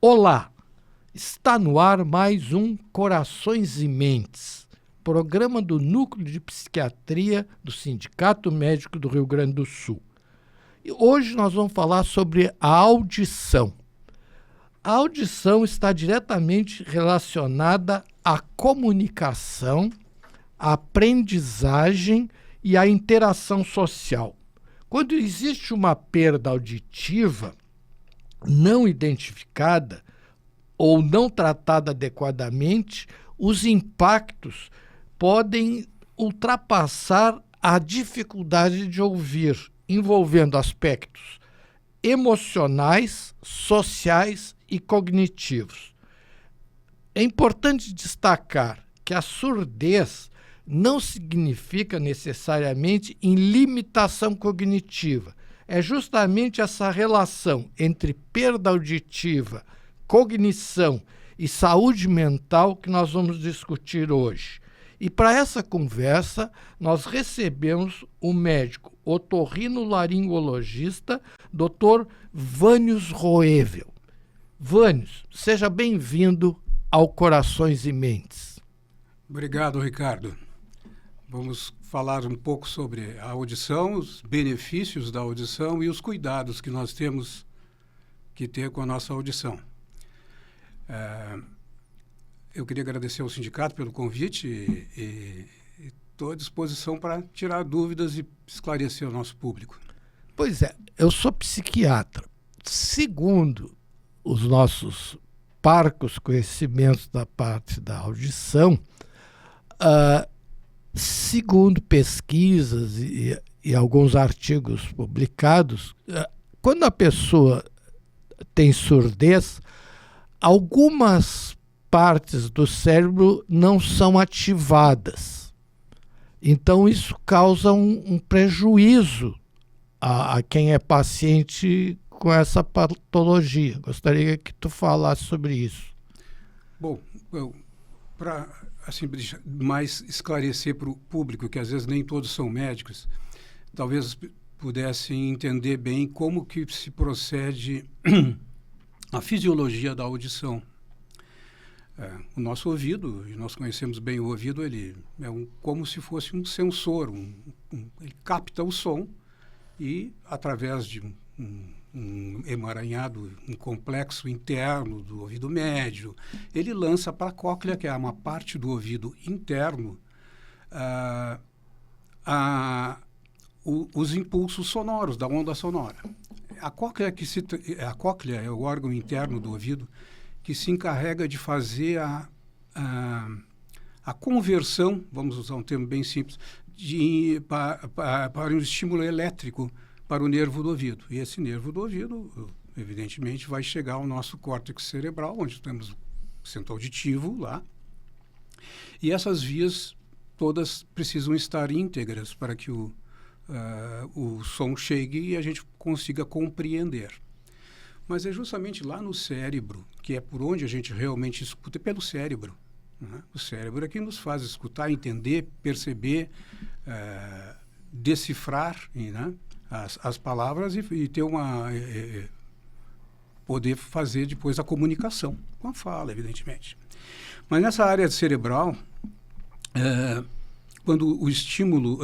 Olá, está no ar mais um Corações e Mentes, programa do Núcleo de Psiquiatria do Sindicato Médico do Rio Grande do Sul. E hoje nós vamos falar sobre a audição. A audição está diretamente relacionada à comunicação, à aprendizagem e à interação social. Quando existe uma perda auditiva não identificada ou não tratada adequadamente, os impactos podem ultrapassar a dificuldade de ouvir, envolvendo aspectos emocionais, sociais e cognitivos. É importante destacar que a surdez não significa necessariamente em limitação cognitiva. É justamente essa relação entre perda auditiva, cognição e saúde mental que nós vamos discutir hoje. E para essa conversa, nós recebemos o médico otorrinolaringologista, Dr. Vânios Roevel. Vânios, seja bem-vindo ao Corações e Mentes. Obrigado, Ricardo. Vamos falar um pouco sobre a audição, os benefícios da audição e os cuidados que nós temos que ter com a nossa audição. Eu queria agradecer ao sindicato pelo convite e estou à disposição para tirar dúvidas e esclarecer o nosso público. Pois é, eu sou psiquiatra. Segundo os nossos parcos conhecimentos da parte da audição, segundo pesquisas e alguns artigos publicados, quando a pessoa tem surdez, algumas partes do cérebro não são ativadas. Então, isso causa um prejuízo a quem é paciente com essa patologia. Gostaria que tu falasse sobre isso. Bom, para assim, mais esclarecer para o público, que às vezes nem todos são médicos, talvez pudessem entender bem como que se procede a fisiologia da audição. O nosso ouvido, e nós conhecemos bem o ouvido, ele é como se fosse um sensor, ele capta o som e, através de um emaranhado, um complexo interno do ouvido médio, ele lança para a cóclea, que é uma parte do ouvido interno, os impulsos sonoros, da onda sonora. A cóclea é o órgão interno do ouvido que se encarrega de fazer a conversão, vamos usar um termo bem simples, para um estímulo elétrico para o nervo do ouvido. E esse nervo do ouvido, evidentemente, vai chegar ao nosso córtex cerebral, onde temos o centro auditivo lá. E essas vias todas precisam estar íntegras para que o som chegue e a gente consiga compreender. Mas é justamente lá no cérebro, que é por onde a gente realmente escuta, é pelo cérebro. Né? O cérebro é que nos faz escutar, entender, perceber, decifrar, né? as palavras e ter poder fazer depois a comunicação com a fala, evidentemente. Mas nessa área cerebral, quando o estímulo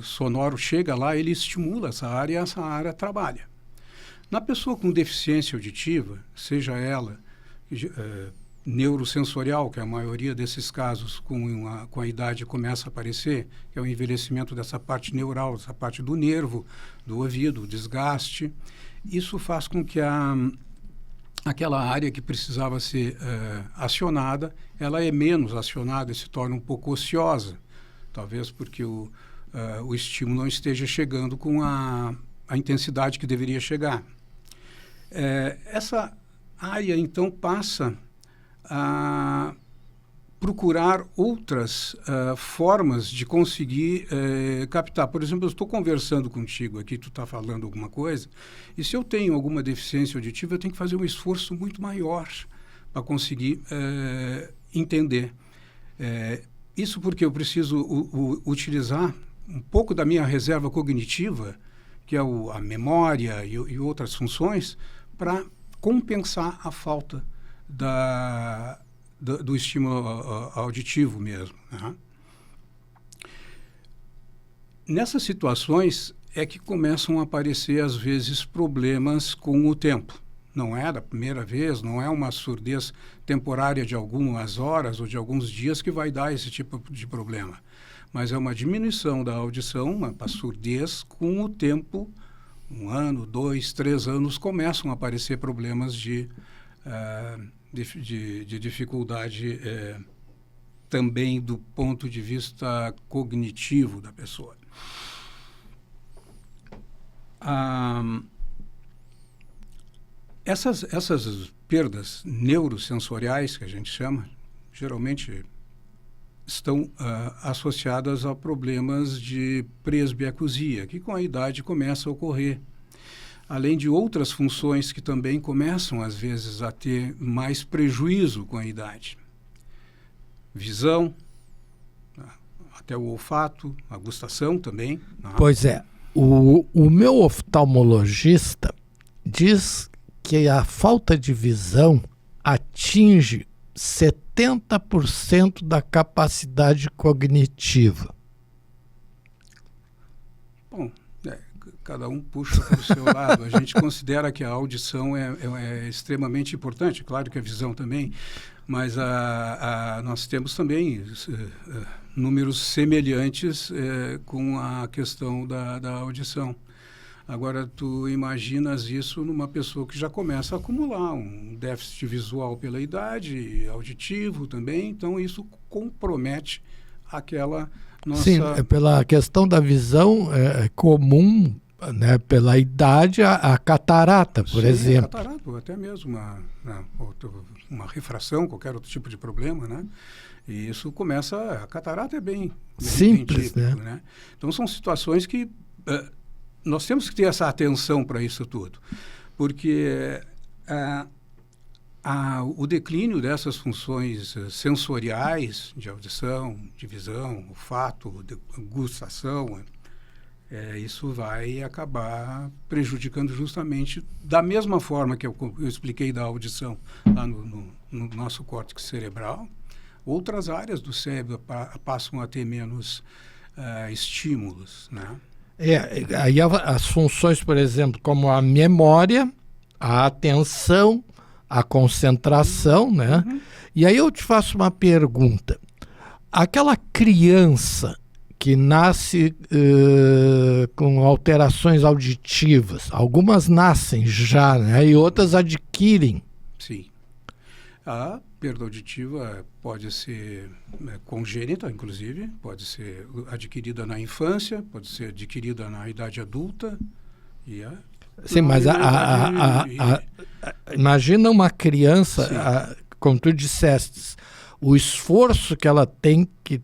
sonoro chega lá, ele estimula essa área e essa área trabalha. Na pessoa com deficiência auditiva, seja ela neurosensorial, que é a maioria desses casos com a idade começa a aparecer, que é o envelhecimento dessa parte neural, essa parte do nervo, do ouvido, o desgaste. Isso faz com que aquela área que precisava ser acionada, ela é menos acionada e se torna um pouco ociosa, talvez porque o estímulo não esteja chegando com a intensidade que deveria chegar. Essa área, então, passa a procurar outras formas de conseguir captar. Por exemplo, eu estou conversando contigo aqui, tu está falando alguma coisa, e se eu tenho alguma deficiência auditiva, eu tenho que fazer um esforço muito maior para conseguir entender. Isso porque eu preciso utilizar um pouco da minha reserva cognitiva, que é a memória e outras funções, para compensar a falta do estímulo auditivo mesmo, né? Nessas situações é que começam a aparecer, às vezes, problemas com o tempo. Não é da primeira vez, não é uma surdez temporária de algumas horas ou de alguns dias que vai dar esse tipo de problema. Mas é uma diminuição da audição, uma surdez, com o tempo, 1 ano, 2, 3 anos, começam a aparecer problemas de dificuldade também do ponto de vista cognitivo da pessoa. Essas perdas neurosensoriais, que a gente chama, geralmente estão associadas a problemas de presbiacusia, que com a idade começa a ocorrer. Além de outras funções que também começam, às vezes, a ter mais prejuízo com a idade. Visão, até o olfato, a gustação também. Pois é. O meu oftalmologista diz que a falta de visão atinge 70% da capacidade cognitiva. Bom, cada um puxa para o seu lado. A gente considera que a audição é extremamente importante, claro que a visão também, mas nós temos também números semelhantes com a questão da audição. Agora, tu imaginas isso numa pessoa que já começa a acumular um déficit visual pela idade, auditivo também, então isso compromete aquela nossa... Sim, pela questão da visão é comum, né, pela idade, a catarata, por exemplo. A catarata, ou até mesmo uma refração, qualquer outro tipo de problema, né? E isso começa... A catarata é bem simples, típico, né? Então, são situações que... nós temos que ter essa atenção para isso tudo, porque o declínio dessas funções sensoriais, de audição, de visão, olfato, gustação, isso vai acabar prejudicando justamente, da mesma forma que eu expliquei da audição lá no nosso córtex cerebral, outras áreas do cérebro passam a ter menos estímulos, né? Aí as funções, por exemplo, como a memória, a atenção, a concentração, né? Uhum. E aí eu te faço uma pergunta. Aquela criança que nasce com alterações auditivas, algumas nascem já, né? E outras adquirem. Sim. A perda auditiva pode ser congênita, inclusive, pode ser adquirida na infância, pode ser adquirida na idade adulta. Sim, mas imagina uma criança, como tu disseste, o esforço que ela tem que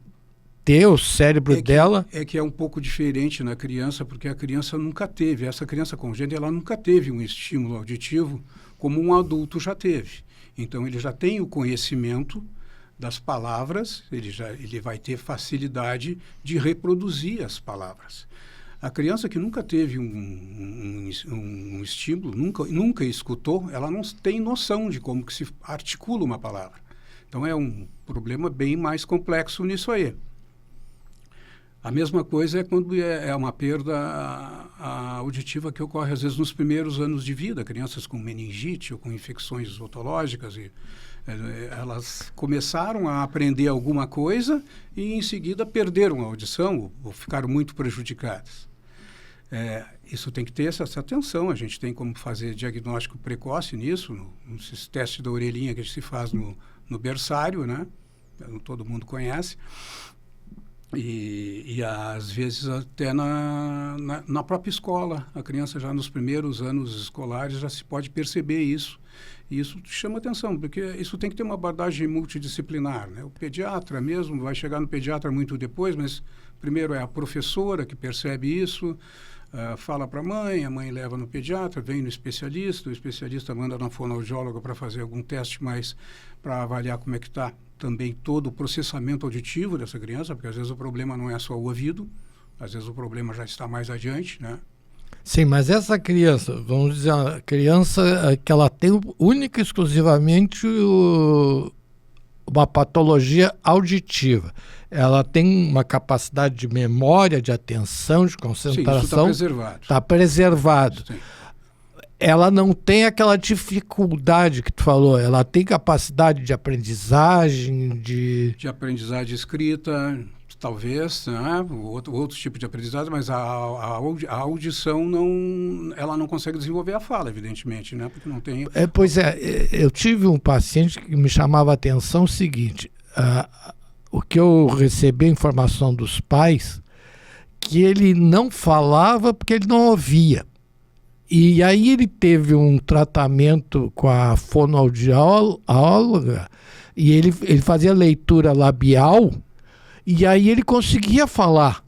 ter, o cérebro dela... É que é um pouco diferente na criança, porque a criança nunca teve, essa criança congênita, ela nunca teve um estímulo auditivo como um adulto já teve. Então, ele já tem o conhecimento das palavras, ele vai ter facilidade de reproduzir as palavras. A criança que nunca teve um estímulo, nunca escutou, ela não tem noção de como que se articula uma palavra. Então, é um problema bem mais complexo nisso aí. A mesma coisa é quando é uma perda auditiva que ocorre, às vezes, nos primeiros anos de vida. Crianças com meningite ou com infecções otológicas, elas começaram a aprender alguma coisa e, em seguida, perderam a audição ou ficaram muito prejudicadas. Isso tem que ter essa atenção. A gente tem como fazer diagnóstico precoce nisso, nesses testes da orelhinha que a gente se faz no berçário, né? Todo mundo conhece. E às vezes até na própria escola, a criança já nos primeiros anos escolares já se pode perceber isso. E isso chama atenção, porque isso tem que ter uma abordagem multidisciplinar, né? O pediatra mesmo vai chegar no pediatra muito depois, mas primeiro é a professora que percebe isso, fala para a mãe leva no pediatra, vem no especialista, o especialista manda na fonoaudióloga para fazer algum teste mais para avaliar como é que está também todo o processamento auditivo dessa criança, porque às vezes o problema não é só o ouvido, às vezes o problema já está mais adiante, né? Sim, mas essa criança, vamos dizer, a criança que ela tem única e exclusivamente uma patologia auditiva. Ela tem uma capacidade de memória, de atenção, de Sim, isso concentração. está preservado. Está preservado. Sim. Ela não tem aquela dificuldade que tu falou. Ela tem capacidade de aprendizagem, De aprendizagem escrita, talvez, né? Outro tipo de aprendizagem, mas a audição ela não consegue desenvolver a fala, evidentemente, né? Porque não tem... Pois é, eu tive um paciente que me chamava a atenção o seguinte, o que eu recebi a informação dos pais, que ele não falava porque ele não ouvia. E aí ele teve um tratamento com a fonoaudióloga e ele fazia leitura labial e aí ele conseguia falar.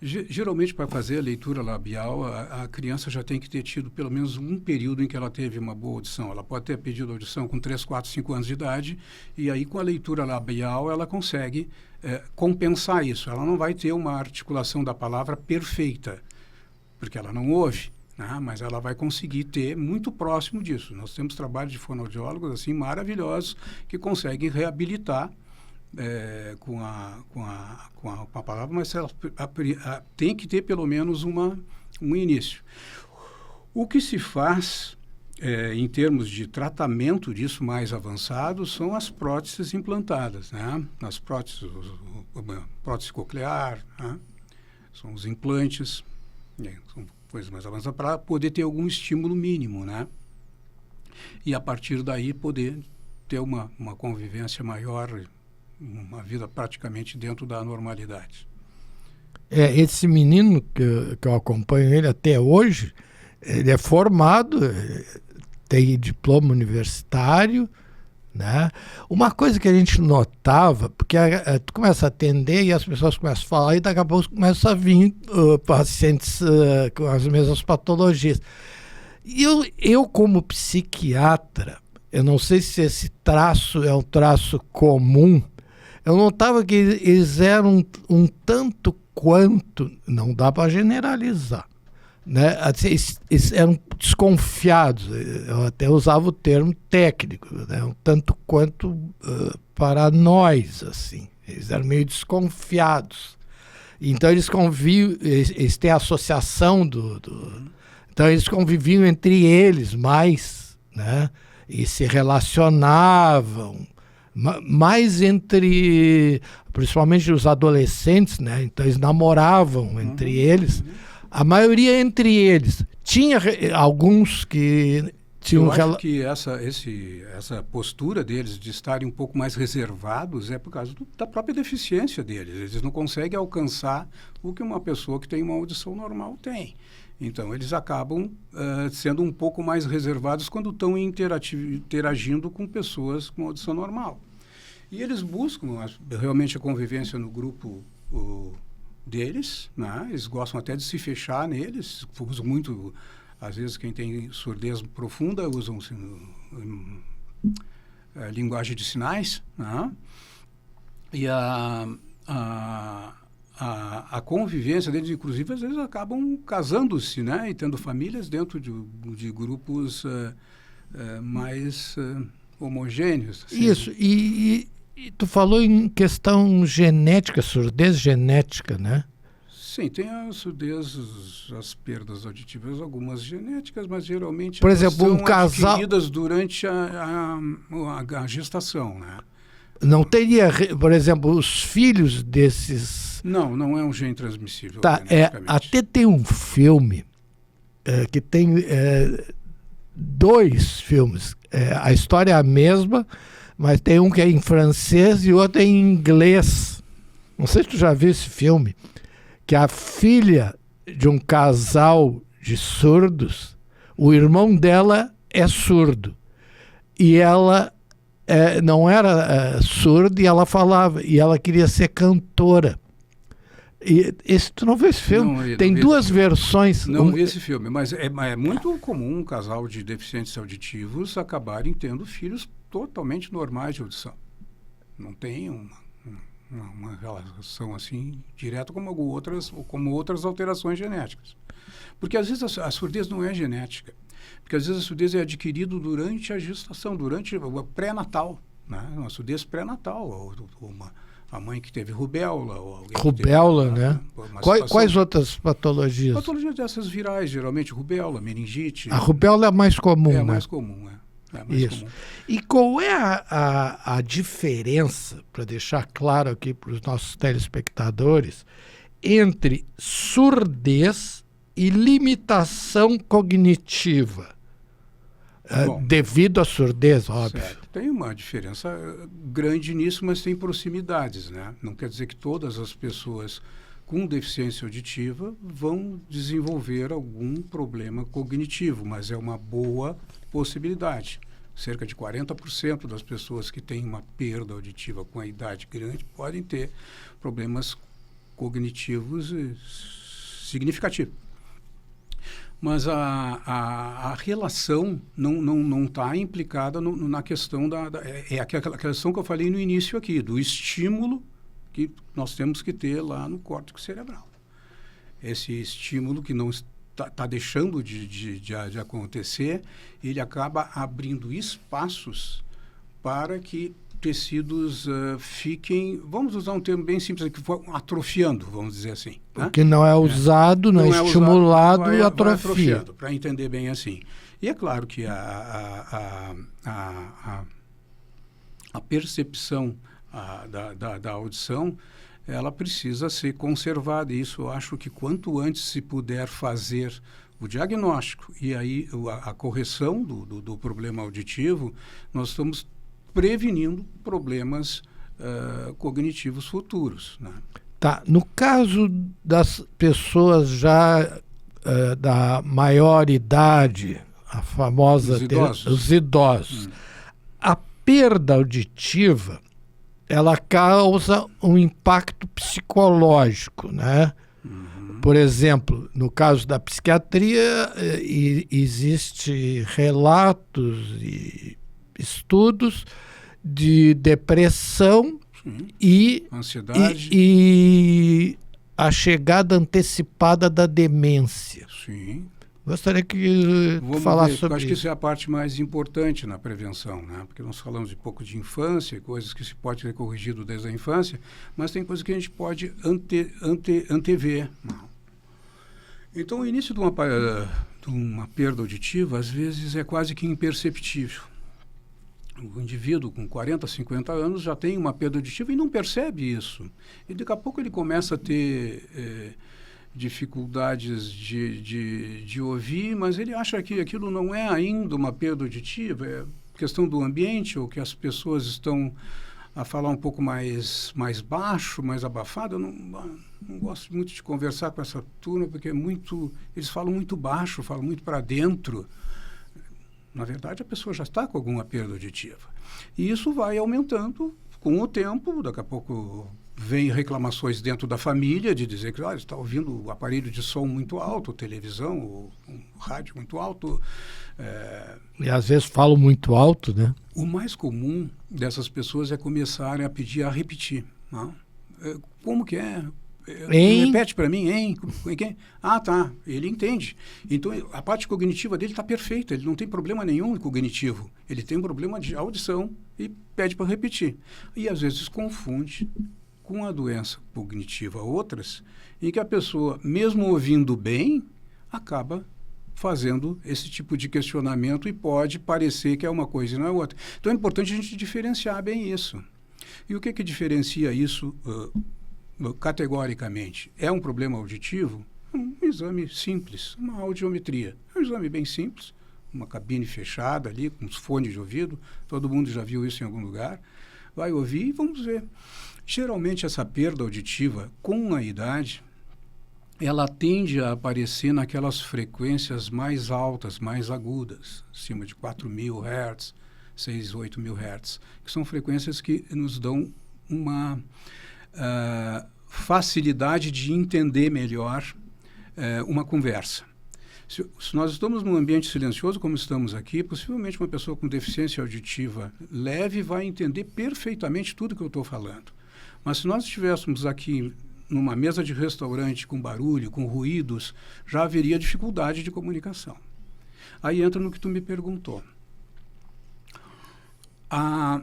Geralmente, para fazer a leitura labial, a criança já tem que ter tido pelo menos um período em que ela teve uma boa audição. Ela pode ter pedido audição com 3, 4, 5 anos de idade, e aí com a leitura labial ela consegue compensar isso. Ela não vai ter uma articulação da palavra perfeita, porque ela não ouve, né? Mas ela vai conseguir ter muito próximo disso. Nós temos trabalhos de fonoaudiólogos assim, maravilhosos que conseguem reabilitar com a palavra, mas ela tem que ter pelo menos um início. O que se faz em termos de tratamento disso mais avançado são as próteses implantadas, né? As próteses, prótese coclear, né? São os implantes, são coisas mais avançadas para poder ter algum estímulo mínimo, né? E a partir daí poder ter uma convivência maior, uma vida praticamente dentro da normalidade. Esse menino que eu acompanho ele até hoje, ele é formado, tem diploma universitário, né? Uma coisa que a gente notava, porque tu começa a atender e as pessoas começam a falar e daqui a pouco começam a vir pacientes com as mesmas patologias. E eu como psiquiatra, eu não sei se esse traço é um traço comum, eu notava que eles eram um tanto quanto, não dá para generalizar, né? Eles eram desconfiados, eu até usava o termo técnico, né? Um tanto quanto paranoides, assim. Eles eram meio desconfiados. Então eles conviviam, eles têm a associação então eles conviviam entre eles mais, né? E se relacionavam mais entre, principalmente os adolescentes, né? Então eles namoravam entre eles, a maioria entre eles. Tinha alguns que tinham... Eu acho que essa postura deles de estarem um pouco mais reservados é por causa da própria deficiência deles. Eles não conseguem alcançar o que uma pessoa que tem uma audição normal tem. Então, eles acabam sendo um pouco mais reservados quando estão interagindo com pessoas com audição normal. E eles buscam realmente a convivência no grupo deles, né? Eles gostam até de se fechar neles, usam muito, às vezes quem tem surdez profunda usam linguagem de sinais, né? E a convivência deles, inclusive, às vezes acabam casando-se, né? E tendo famílias dentro de grupos mais homogêneos. Assim. Isso, e tu falou em questão genética, surdez genética, né? Sim, tem a surdez, as perdas auditivas, algumas genéticas, mas geralmente por exemplo, são um casal adquiridas durante a gestação, né? Não teria, por exemplo, os filhos desses... Não é um gene transmissível. Tá, até tem um filme que tem 2 filmes. A história é a mesma, mas tem um que é em francês e outro é em inglês. Não sei se tu já viu esse filme, que a filha de um casal de surdos, o irmão dela é surdo. E ela não era surda e ela falava, e ela queria ser cantora. E tu não viu esse filme? Não, tem 2 versões. Não vi esse filme, mas é muito comum um casal de deficientes auditivos acabarem tendo filhos totalmente normais de audição. Não tem uma relação assim direta como outras alterações genéticas. Porque às vezes a surdez não é genética, porque às vezes a surdez é adquirida durante a gestação, durante o pré-natal, né? Uma surdez pré-natal, ou a mãe que teve rubéola. Ou alguém Rubéola, teve, né? Quais outras patologias? Patologias dessas virais, geralmente rubéola, meningite. A rubéola é a mais comum, É a né? mais comum, é a mais Isso. comum. E qual é a diferença, para deixar claro aqui para os nossos telespectadores, entre surdez e limitação cognitiva? Bom, devido à surdez, óbvio. Certo. Tem uma diferença grande nisso, mas tem proximidades, né? Não quer dizer que todas as pessoas com deficiência auditiva vão desenvolver algum problema cognitivo, mas é uma boa possibilidade. Cerca de 40% das pessoas que têm uma perda auditiva com a idade grande podem ter problemas cognitivos significativos. Mas a relação não está implicada na questão aquela questão que eu falei no início aqui, do estímulo que nós temos que ter lá no córtex cerebral. Esse estímulo que não está deixando de acontecer, ele acaba abrindo espaços para que tecidos fiquem, vamos usar um termo bem simples aqui, atrofiando, vamos dizer assim. Né? O que não é usado, não é estimulado, atrofia. Para entender bem assim. E é claro que a percepção da audição, ela precisa ser conservada. E isso eu acho que quanto antes se puder fazer o diagnóstico e aí a correção do problema auditivo, nós estamos prevenindo problemas cognitivos futuros. Né? Tá. No caso das pessoas já da maior idade, a famosa... Os idosos. A perda auditiva, ela causa um impacto psicológico, né? Por exemplo, no caso da psiquiatria, existe relatos e estudos de depressão e ansiedade e a chegada antecipada da demência. Sim. Gostaria que falasse sobre isso. Acho que isso é a parte mais importante na prevenção, né? Porque nós falamos um pouco de infância, coisas que se pode ser corrigido desde a infância, mas tem coisas que a gente pode antever. Então, o início de uma perda auditiva, às vezes, é quase que imperceptível. O indivíduo com 40, 50 anos já tem uma perda auditiva e não percebe isso. E daqui a pouco ele começa a ter dificuldades de ouvir, mas ele acha que aquilo não é ainda uma perda auditiva, é questão do ambiente, ou que as pessoas estão a falar um pouco mais baixo, mais abafado. Eu não gosto muito de conversar com essa turma, porque eles falam muito baixo, falam muito para dentro. Na verdade, a pessoa já está com alguma perda auditiva. E isso vai aumentando com o tempo. Daqui a pouco vem reclamações dentro da família de dizer que está ouvindo o aparelho de som muito alto, televisão, ou um rádio muito alto. E às vezes falam muito alto, né? O mais comum dessas pessoas é começarem a pedir a repetir. Não? Como que é? Repete para mim, hein? Ah, tá. Ele entende. Então, a parte cognitiva dele está perfeita. Ele não tem problema nenhum cognitivo. Ele tem um problema de audição e pede para repetir. E, às vezes, confunde com a doença cognitiva outras, em que a pessoa, mesmo ouvindo bem, acaba fazendo esse tipo de questionamento e pode parecer que é uma coisa e não é outra. Então, é importante a gente diferenciar bem isso. E o que diferencia isso categoricamente? É um problema auditivo? Um exame simples, uma audiometria. É um exame bem simples, uma cabine fechada ali, com os fones de ouvido, todo mundo já viu isso em algum lugar. Vai ouvir e vamos ver. Geralmente, essa perda auditiva, com a idade, ela tende a aparecer naquelas frequências mais altas, mais agudas, acima de 4.000 Hz, 6.000, 8.000 Hz, que são frequências que nos dão uma facilidade de entender melhor uma conversa. Se nós estamos num ambiente silencioso, como estamos aqui, possivelmente uma pessoa com deficiência auditiva leve vai entender perfeitamente tudo que eu estou falando. Mas se nós estivéssemos aqui numa mesa de restaurante com barulho, com ruídos, já haveria dificuldade de comunicação. Aí entra no que tu me perguntou. A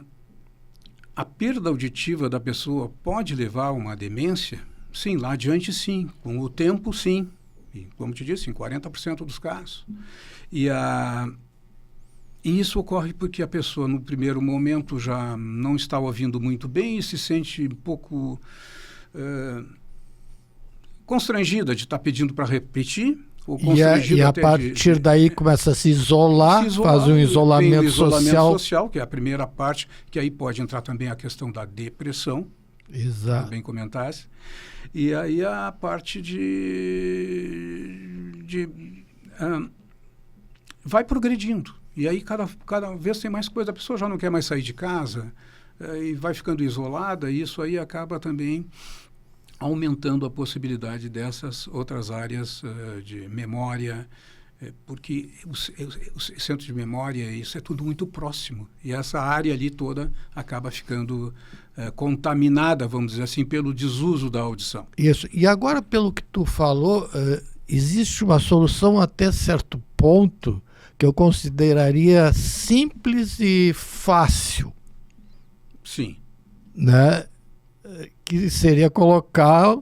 perda auditiva da pessoa pode levar a uma demência? Sim, lá adiante sim. Com o tempo, sim. E, como te disse, em 40% dos casos. E isso ocorre porque a pessoa, no primeiro momento, já não está ouvindo muito bem e se sente um pouco constrangida de estar pedindo para repetir. E a partir daí começa a se isolar, faz um isolamento social, que é a primeira parte, que aí pode entrar também a questão da depressão. Exato. Também comentasse. E aí a parte vai progredindo. E aí cada vez tem mais coisa, a pessoa já não quer mais sair de casa e vai ficando isolada, e isso aí acaba também aumentando a possibilidade dessas outras áreas de memória, porque o centro de memória, isso é tudo muito próximo. E essa área ali toda acaba ficando contaminada, vamos dizer assim, pelo desuso da audição. Isso. E agora, pelo que tu falou, existe uma solução até certo ponto que eu consideraria simples e fácil. Sim. Né? Que seria colocar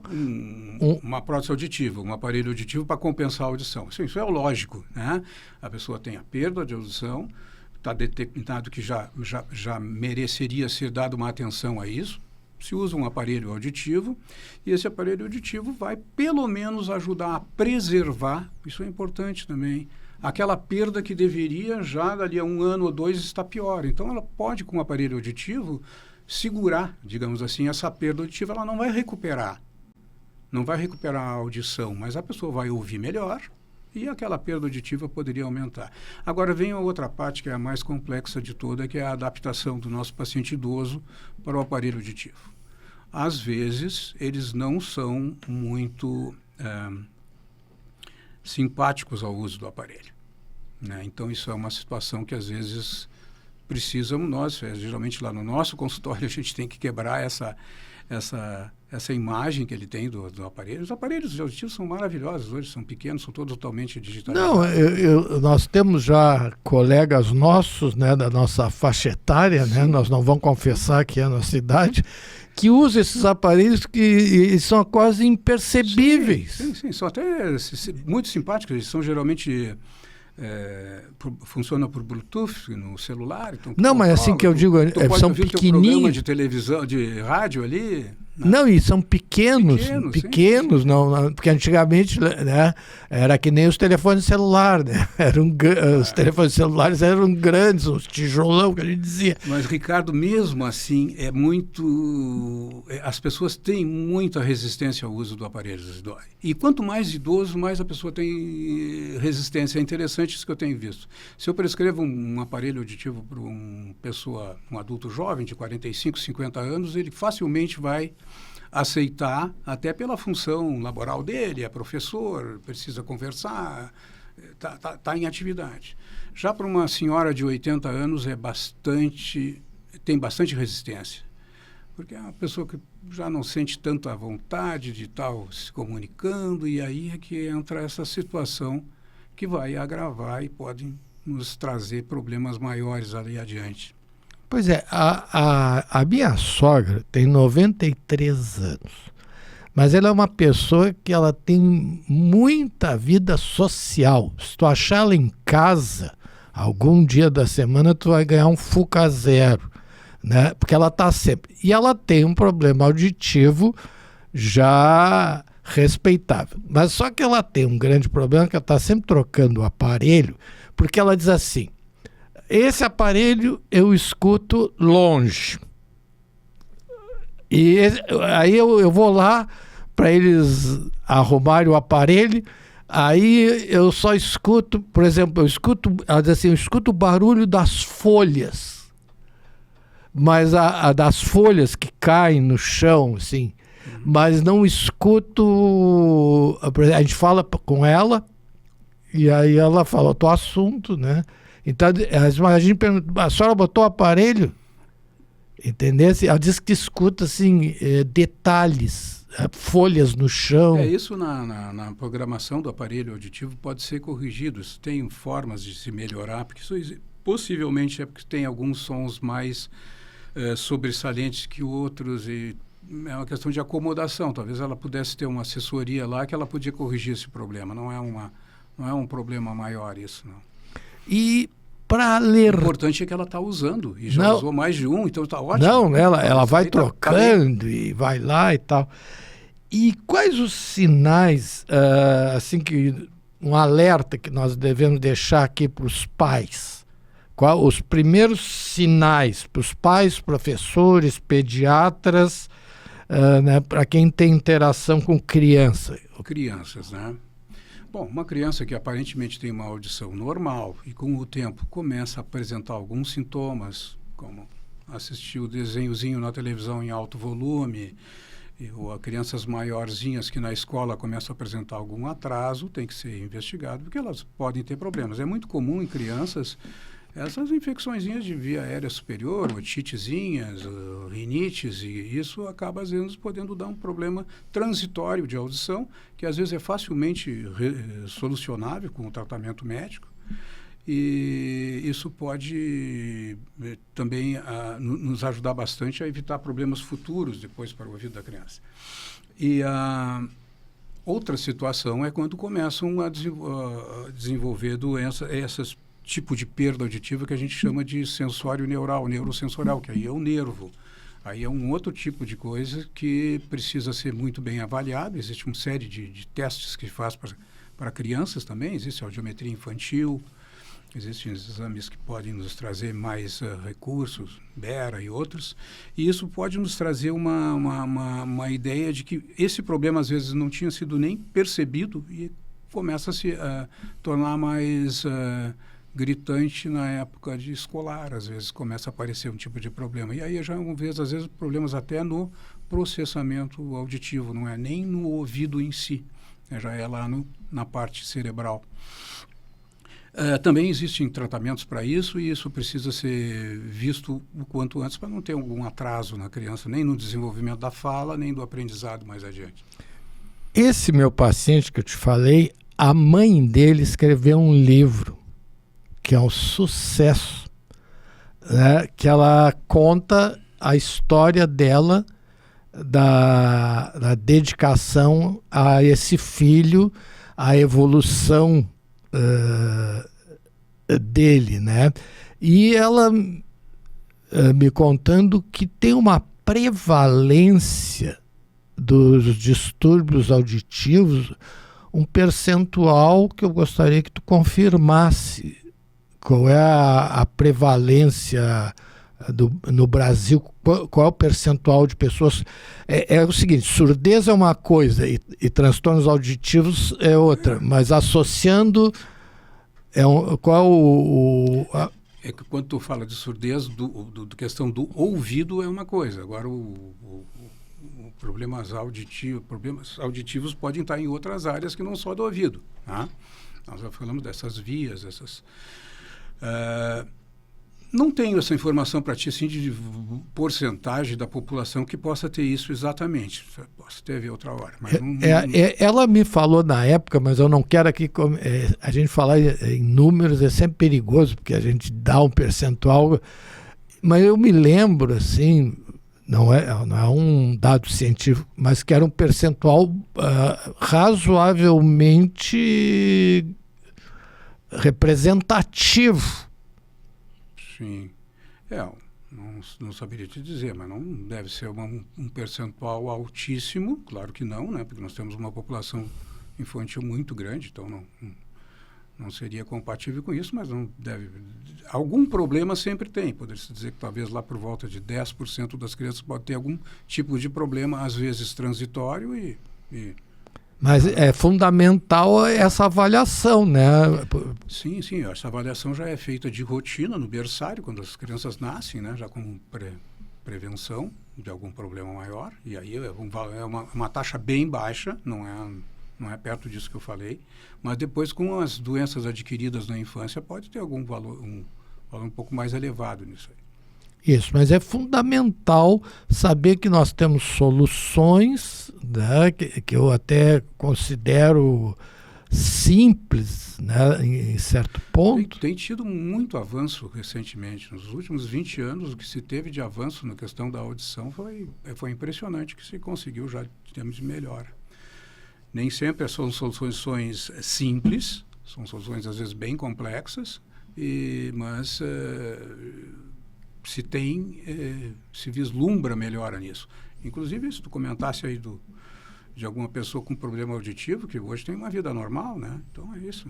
uma prótese auditiva, um aparelho auditivo para compensar a audição. Isso é o lógico, né? A pessoa tem a perda de audição, está determinado que já mereceria ser dada uma atenção a isso. Se usa um aparelho auditivo e esse aparelho auditivo vai pelo menos ajudar a preservar, isso é importante também, aquela perda que deveria já dali a 1 ano ou 2 estar pior. Então ela pode, com o aparelho auditivo, segurar, digamos assim, essa perda auditiva. Ela não vai recuperar a audição, mas a pessoa vai ouvir melhor e aquela perda auditiva poderia aumentar. Agora vem a outra parte que é a mais complexa de toda, que é a adaptação do nosso paciente idoso para o aparelho auditivo. Às vezes, eles não são muito simpáticos ao uso do aparelho, né? Então, isso é uma situação que, às vezes, precisamos nós, geralmente lá no nosso consultório, a gente tem que quebrar essa imagem que ele tem do aparelho. Os aparelhos auditivos são maravilhosos hoje, são pequenos, são todos totalmente digitalizados. Não, nós temos já colegas nossos, né, da nossa faixa etária, né, nós não vamos confessar que é a nossa idade, que usam esses aparelhos que são quase impercebíveis. Sim, são até muito simpáticos, eles são geralmente... funciona por Bluetooth no celular. Então, não, mas assim que eu digo, são pequenininhos. Programa de televisão, de rádio ali. Não, e são pequenos, sim. Não, porque antigamente, né, era que nem os telefones celulares, né? Os telefones celulares eram grandes, uns tijolão que a gente dizia. Mas, Ricardo, mesmo assim, as pessoas têm muita resistência ao uso do aparelho. E quanto mais idoso, mais a pessoa tem resistência. É interessante isso que eu tenho visto. Se eu prescrevo um aparelho auditivo para um adulto jovem de 45, 50 anos, ele facilmente vai aceitar, até pela função laboral dele, é professor, precisa conversar, está em atividade. Já para uma senhora de 80 anos tem bastante resistência, porque é uma pessoa que já não sente tanta vontade de estar se comunicando, e aí é que entra essa situação que vai agravar e pode nos trazer problemas maiores ali adiante. Pois é, a minha sogra tem 93 anos, mas ela é uma pessoa que ela tem muita vida social. Se tu achar ela em casa, algum dia da semana tu vai ganhar um Fuca zero, né? Porque ela está sempre... E ela tem um problema auditivo já respeitável. Mas só que ela tem um grande problema, que ela está sempre trocando o aparelho, porque ela diz assim: esse aparelho eu escuto longe. E aí eu vou lá para eles arrumarem o aparelho, aí eu só escuto, por exemplo, ela diz assim, eu escuto o barulho das folhas. Mas das folhas que caem no chão, assim, mas não escuto. A gente fala com ela, e aí ela fala o assunto, né? Então, a gente pergunta, a senhora botou o aparelho? Entendeu? Ela diz que escuta assim, detalhes, folhas no chão. Isso na programação do aparelho auditivo pode ser corrigido. Isso tem formas de se melhorar, porque isso possivelmente é porque tem alguns sons mais sobressalientes que outros e é uma questão de acomodação. Talvez ela pudesse ter uma assessoria lá que ela podia corrigir esse problema. Não é um problema maior isso, não. E para ler... O importante é que ela está usando, e já usou mais de um, então está ótimo. Não, ela vai trocando e vai lá e tal. E quais os sinais, assim, um alerta que nós devemos deixar aqui para os pais? Qual os primeiros sinais para os pais, professores, pediatras, né, para quem tem interação com criança? Crianças, né? Bom, uma criança que aparentemente tem uma audição normal e com o tempo começa a apresentar alguns sintomas, como assistir o desenhozinho na televisão em alto volume, ou a crianças maiorzinhas que na escola começam a apresentar algum atraso, tem que ser investigado, porque elas podem ter problemas. É muito comum em crianças essas infecçõezinhas de via aérea superior, otitezinhas, rinites, e isso acaba, às vezes, podendo dar um problema transitório de audição, que às vezes é facilmente solucionável com o tratamento médico, e isso pode também nos ajudar bastante a evitar problemas futuros depois para o ouvido da criança. E a outra situação é quando começam a desenvolver essas tipo de perda auditiva que a gente chama de sensório neural, neurosensorial, que aí é o nervo. Aí é um outro tipo de coisa que precisa ser muito bem avaliado. Existe uma série de testes que faz para crianças também. Existe a audiometria infantil, existem exames que podem nos trazer mais recursos, Bera e outros. E isso pode nos trazer uma ideia de que esse problema, às vezes, não tinha sido nem percebido e começa a se tornar mais... gritante na época de escolar, às vezes começa a aparecer um tipo de problema. E aí já às vezes problemas até no processamento auditivo, não é nem no ouvido em si, já é lá na parte cerebral. Também existem tratamentos para isso e isso precisa ser visto o quanto antes para não ter algum atraso na criança, nem no desenvolvimento da fala, nem do aprendizado mais adiante. Esse meu paciente que eu te falei, a mãe dele escreveu um livro que é um sucesso, né? Que ela conta a história dela, da dedicação a esse filho, a evolução dele, né? E ela me contando que tem uma prevalência dos distúrbios auditivos, um percentual que eu gostaria que tu confirmasse. Qual é a prevalência no Brasil? Qual é o percentual de pessoas? É o seguinte, surdez é uma coisa e transtornos auditivos é outra, mas associando, É que quando tu fala de surdez, do questão do ouvido é uma coisa, agora problemas auditivos podem estar em outras áreas que não só do ouvido, tá? Nós já falamos dessas vias, não tenho essa informação para ti, assim, de porcentagem da população que possa ter isso exatamente. Posso ter ver outra hora. Mas ela me falou na época, mas eu não quero aqui... a gente falar em números é sempre perigoso, porque a gente dá um percentual. Mas eu me lembro, assim, não é um dado científico, mas que era um percentual razoavelmente representativo. Sim. Não saberia te dizer, mas não deve ser um percentual altíssimo, claro que não, né? Porque nós temos uma população infantil muito grande, então não seria compatível com isso, mas não deve... Algum problema sempre tem, poderia-se dizer que talvez lá por volta de 10% das crianças pode ter algum tipo de problema, às vezes transitório Mas é fundamental essa avaliação, né? Sim, essa avaliação já é feita de rotina no berçário, quando as crianças nascem, né? Já como prevenção de algum problema maior, e aí é uma taxa bem baixa, não é perto disso que eu falei, mas depois com as doenças adquiridas na infância pode ter algum valor, um valor um pouco mais elevado nisso aí. Isso, mas é fundamental saber que nós temos soluções, né, que eu até considero simples, né, em certo ponto. Tem tido muito avanço recentemente. Nos últimos 20 anos, o que se teve de avanço na questão da audição foi impressionante, que se conseguiu já em termos de melhora. Nem sempre são soluções simples, são soluções às vezes bem complexas, mas se vislumbra melhora nisso. Inclusive, se tu comentasse aí de alguma pessoa com problema auditivo, que hoje tem uma vida normal, né? Então é isso.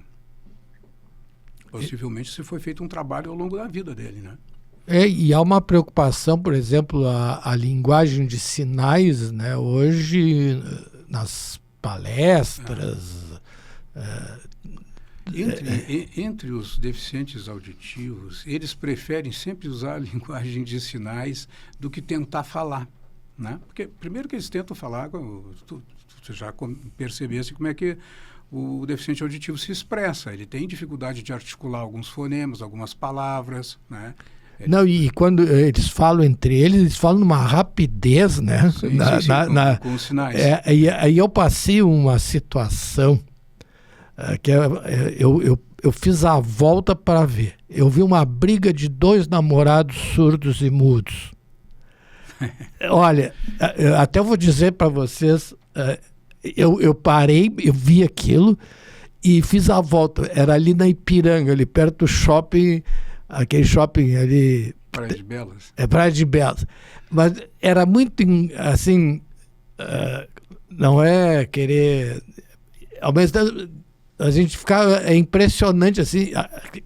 Possivelmente se foi feito um trabalho ao longo da vida dele, né? E há uma preocupação, por exemplo, a linguagem de sinais, né? Hoje, nas palestras... Entre os deficientes auditivos, eles preferem sempre usar a linguagem de sinais do que tentar falar, né? Porque primeiro que eles tentam falar, tu já percebesse como é que o deficiente auditivo se expressa. Ele tem dificuldade de articular alguns fonemas, algumas palavras, né? Não, e quando eles falam entre eles, eles falam numa rapidez, né? Sim, com os sinais. Aí eu passei uma situação que eu fiz a volta para ver. Eu vi uma briga de 2 namorados surdos e mudos. Olha, até vou dizer para vocês, eu parei, eu vi aquilo e fiz a volta. Era ali na Ipiranga, ali perto do shopping, aquele shopping ali... Praia de Belas. Praia de Belas. Mas era muito, assim, não é querer... Ao mesmo tempo, a gente ficava impressionante, assim,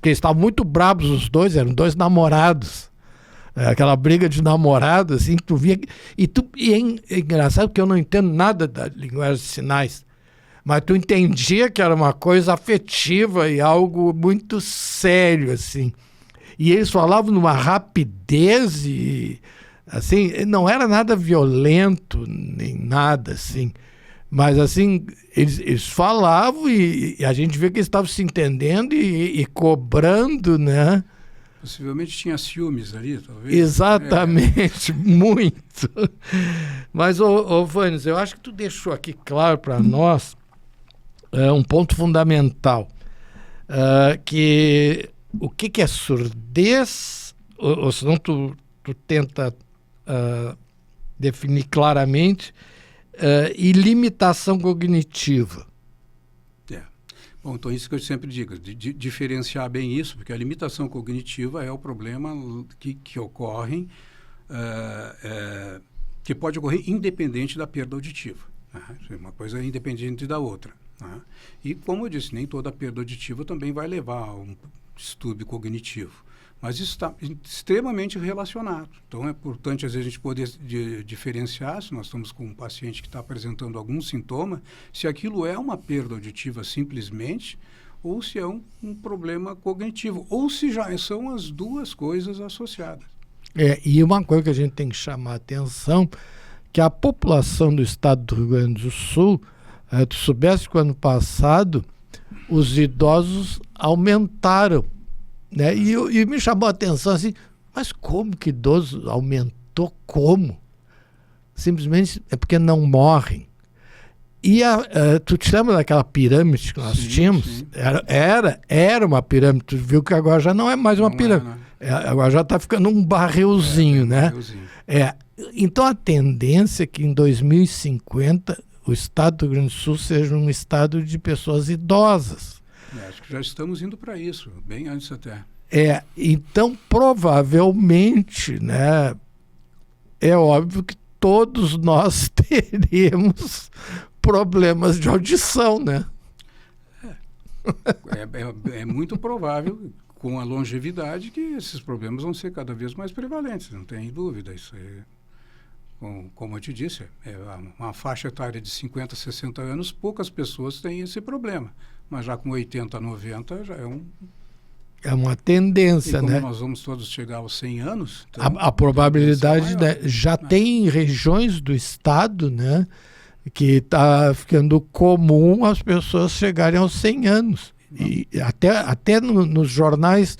que eles estavam muito bravos os dois, eram 2 namorados. Aquela briga de namorado, assim, que tu via... E é engraçado porque eu não entendo nada da linguagem de sinais, mas tu entendia que era uma coisa afetiva e algo muito sério, assim. E eles falavam numa rapidez e, assim, não era nada violento, nem nada, assim. Mas, assim, eles falavam e a gente vê que eles estavam se entendendo e cobrando, né? Possivelmente tinha ciúmes ali, talvez. Exatamente, muito. Mas, Vânios, eu acho que tu deixou aqui claro para nós um ponto fundamental, que o que é surdez, ou senão tu tenta definir claramente, e limitação cognitiva. Bom, então isso que eu sempre digo, diferenciar bem isso, porque a limitação cognitiva é o problema que ocorre, que pode ocorrer independente da perda auditiva. Né? Uma coisa é independente da outra. Né? E, como eu disse, nem toda perda auditiva também vai levar a um distúrbio cognitivo. Mas isso está extremamente relacionado. Então, é importante, às vezes, a gente poder diferenciar, se nós estamos com um paciente que está apresentando algum sintoma, se aquilo é uma perda auditiva simplesmente, ou se é um problema cognitivo, ou se já são as duas coisas associadas. E uma coisa que a gente tem que chamar a atenção, que a população do estado do Rio Grande do Sul, tu soubesse que o ano passado os idosos aumentaram. Né? E me chamou a atenção assim, mas como que idoso aumentou? Como? Simplesmente é porque não morrem. E tu te lembra daquela pirâmide que nós tínhamos? Sim. Era uma pirâmide, tu viu que agora já não é mais uma pirâmide. Agora já está ficando um barrilzinho, né? Barrilzinho. Então a tendência é que em 2050 o estado do Rio Grande do Sul seja um estado de pessoas idosas. Acho que já estamos indo para isso, bem antes até. Então, provavelmente, né, é óbvio que todos nós teremos problemas de audição, né? É muito provável, com a longevidade, que esses problemas vão ser cada vez mais prevalentes, não tem dúvida. Isso como eu te disse, uma faixa etária de 50, 60 anos, poucas pessoas têm esse problema. Mas já com 80, 90 já é uma tendência, e como né? Nós vamos todos chegar aos 100 anos. Então, a probabilidade já tem regiões do estado, né, que está ficando comum as pessoas chegarem aos 100 anos. E até nos jornais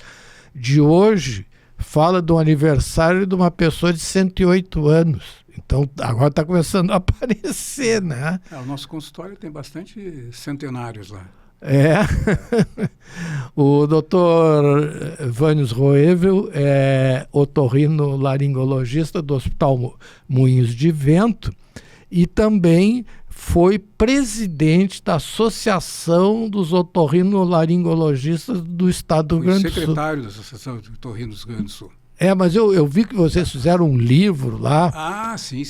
de hoje fala do aniversário de uma pessoa de 108 anos. Então, agora está começando a aparecer, né? O nosso consultório tem bastante centenários lá. O Dr. Vânios Roevel é otorrinolaringologista do Hospital Moinhos de Vento e também foi presidente da Associação dos Otorrinolaringologistas do Estado do Rio Grande do Sul. Secretário da Associação de Otorrinos do Rio Grande do Sul. Mas eu vi que vocês fizeram um livro lá. Sim.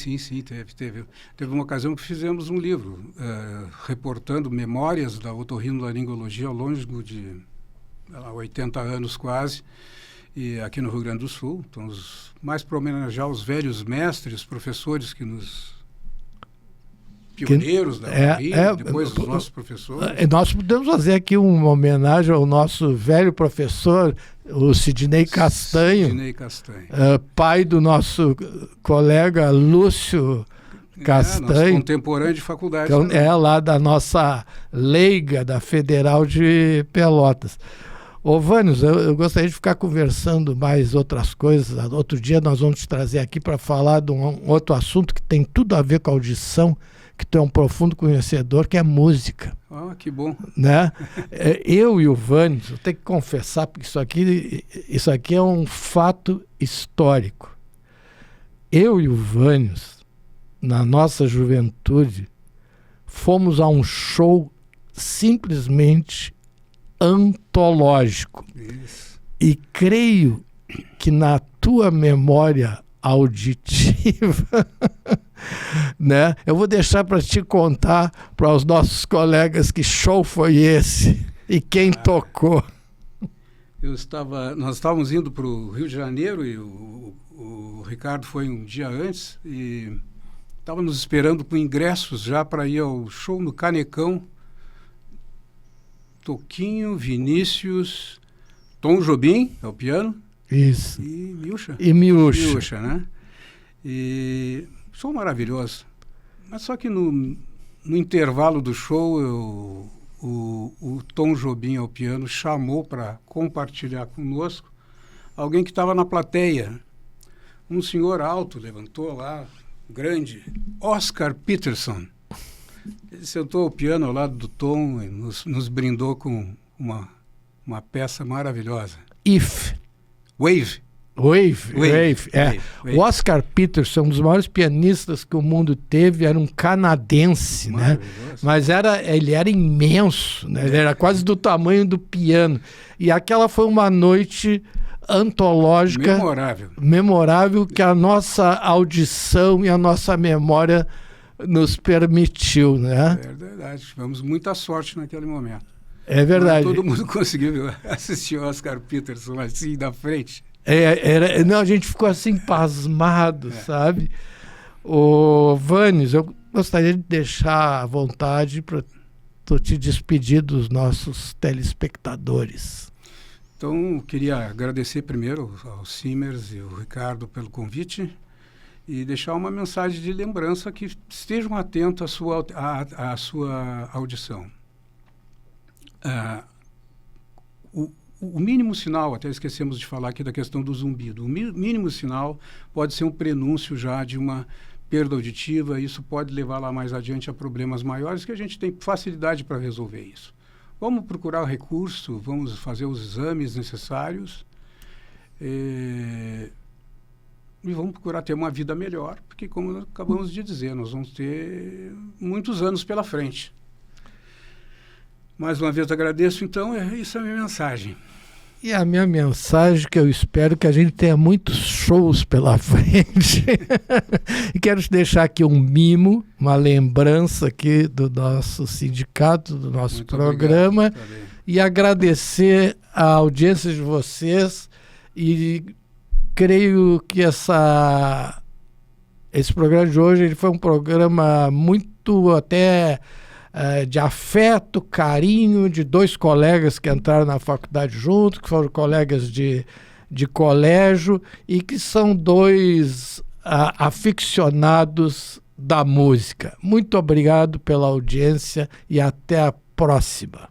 Teve uma ocasião que fizemos um livro reportando memórias da otorrinolaringologia ao longo de 80 anos quase, e aqui no Rio Grande do Sul. Então, mais para homenagear os velhos mestres, professores que nos... pioneiros da otorrino, depois os nossos professores. Nós podemos fazer aqui uma homenagem ao nosso velho professor, o Sidney Castanho, pai do nosso colega Lúcio Castanho. Nosso contemporâneo de faculdade. Lá da nossa leiga da Federal de Pelotas. Ô Vânios, eu gostaria de ficar conversando mais outras coisas. Outro dia nós vamos te trazer aqui para falar de um outro assunto que tem tudo a ver com a audição, que tu é um profundo conhecedor, que é música. Que bom. Né? Eu e o Vânios, eu tenho que confessar, porque isso aqui é um fato histórico. Eu e o Vânios, na nossa juventude, fomos a um show simplesmente antológico. Isso. E creio que na tua memória auditiva, né? Eu vou deixar para te contar para os nossos colegas que show foi esse e quem tocou. Nós estávamos indo para o Rio de Janeiro e o Ricardo foi um dia antes e estávamos esperando por ingressos já para ir ao show no Canecão. Toquinho, Vinícius, Tom Jobim, ao piano. Isso. E Milcha. Milcha, né? E show maravilhoso. Mas só que no intervalo do show, o Tom Jobim ao piano chamou para compartilhar conosco alguém que estava na plateia. Um senhor alto levantou lá, grande, Oscar Peterson. Ele sentou ao piano ao lado do Tom e nos brindou com uma peça maravilhosa. Wave. O Oscar Peterson, um dos maiores pianistas que o mundo teve, era um canadense, né? Mas ele era imenso, né? Ele era quase do tamanho do piano. E aquela foi uma noite antológica, memorável que a nossa audição e a nossa memória nos permitiu, né? É verdade, tivemos muita sorte naquele momento. É verdade. Todo mundo conseguiu assistir o Oscar Peterson assim da frente. Não, a gente ficou assim pasmado, sabe? Ô Vânios, eu gostaria de deixar à vontade para tu te despedir dos nossos telespectadores. Então, queria agradecer primeiro ao Simers e ao Ricardo pelo convite e deixar uma mensagem de lembrança que estejam atentos à sua audição. O mínimo sinal, até esquecemos de falar aqui da questão do zumbido, o mínimo sinal pode ser um prenúncio já de uma perda auditiva, e isso pode levar lá mais adiante a problemas maiores, que a gente tem facilidade para resolver isso. Vamos procurar recurso, vamos fazer os exames necessários e vamos procurar ter uma vida melhor, porque, como acabamos de dizer, nós vamos ter muitos anos pela frente. Mais uma vez agradeço, então, isso é a minha mensagem. E a minha mensagem, que eu espero que a gente tenha muitos shows pela frente. E quero te deixar aqui um mimo, uma lembrança aqui do nosso sindicato, do nosso Muito programa. obrigado, e agradecer a audiência de vocês. E creio que esse programa de hoje ele foi um programa muito até... de afeto, carinho de dois colegas que entraram na faculdade junto, que foram colegas de colégio e que são dois aficionados da música. Muito obrigado pela audiência e até a próxima.